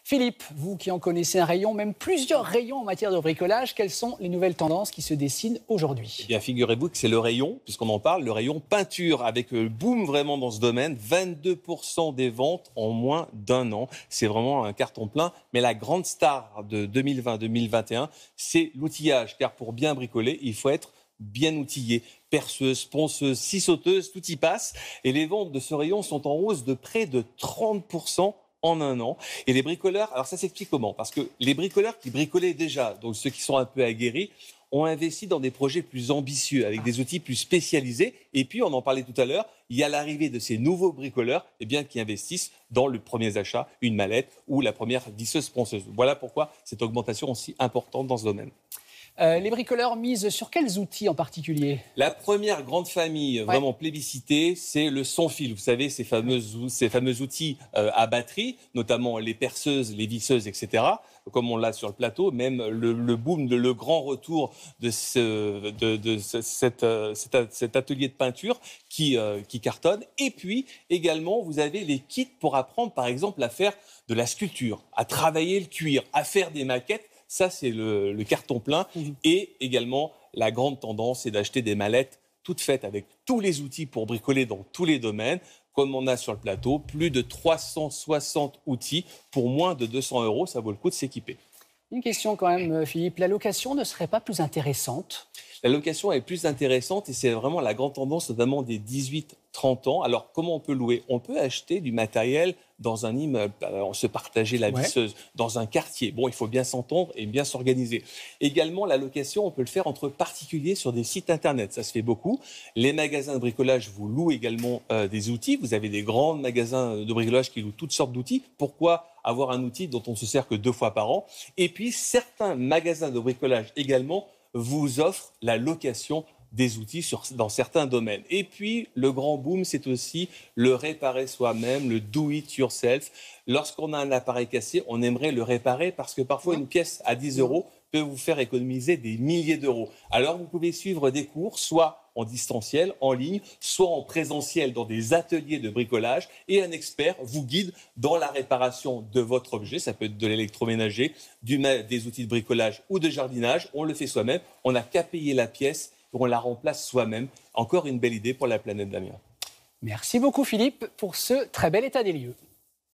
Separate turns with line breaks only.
Philippe, vous qui en connaissez un rayon, même plusieurs rayons en matière de bricolage, quelles sont les nouvelles tendances qui se dessinent aujourd'hui?
Eh bien, figurez-vous que c'est le rayon, puisqu'on en parle, le rayon peinture, avec le boom vraiment dans ce domaine, 22% des ventes en moins d'un an. C'est vraiment un carton plein. Mais la grande star de 2020-2021, c'est l'outillage, car pour bien bricoler, il faut être bien outillé. Perceuse, ponceuse, scie sauteuse, tout y passe. Et les ventes de ce rayon sont en hausse de près de 30% en un an. Et les bricoleurs, alors ça s'explique comment? Parce que les bricoleurs qui bricolaient déjà, donc ceux qui sont un peu aguerris, ont investi dans des projets plus ambitieux, avec des outils plus spécialisés. Et puis, on en parlait tout à l'heure, il y a l'arrivée de ces nouveaux bricoleurs qui investissent dans le premier achat, une mallette ou la première visseuse ponceuse. Voilà pourquoi cette augmentation aussi importante dans ce domaine.
Les bricoleurs misent sur quels outils en particulier?
La première grande famille vraiment plébiscitée, c'est le sans-fil. Vous savez, ces fameux outils à batterie, notamment les perceuses, les visseuses, etc., comme on l'a sur le plateau. Même le boom, le grand retour de cet atelier de peinture qui cartonne. Et puis, également, vous avez les kits pour apprendre, par exemple, à faire de la sculpture, à travailler le cuir, à faire des maquettes. Ça, c'est le carton plein. Et également, la grande tendance, c'est d'acheter des mallettes toutes faites avec tous les outils pour bricoler dans tous les domaines. Comme on a sur le plateau, plus de 360 outils pour moins de 200 €. Ça vaut le coup de s'équiper.
Une question quand même, Philippe. La location ne serait pas plus intéressante?
La location est plus intéressante et c'est vraiment la grande tendance, notamment des 18-30 ans. Alors, comment on peut louer? On peut acheter du matériel dans un immeuble, se partager la visseuse, dans un quartier. Bon, il faut bien s'entendre et bien s'organiser. Également, la location, on peut le faire entre particuliers sur des sites internet. Ça se fait beaucoup. Les magasins de bricolage vous louent également des outils. Vous avez des grands magasins de bricolage qui louent toutes sortes d'outils. Pourquoi avoir un outil dont on ne se sert que 2 fois par an? Et puis, certains magasins de bricolage également vous offre la location des outils dans certains domaines. Et puis, le grand boom, c'est aussi le réparer soi-même, le do it yourself. Lorsqu'on a un appareil cassé, on aimerait le réparer parce que parfois, une pièce à 10 € peut vous faire économiser des milliers d'euros. Alors, vous pouvez suivre des cours, soit en distanciel, en ligne, soit en présentiel dans des ateliers de bricolage et un expert vous guide dans la réparation de votre objet. Ça peut être de l'électroménager, des outils de bricolage ou de jardinage. On le fait soi-même. On n'a qu'à payer la pièce et on la remplace soi-même. Encore une belle idée pour la planète, Damien.
Merci beaucoup Philippe pour ce très bel état des lieux.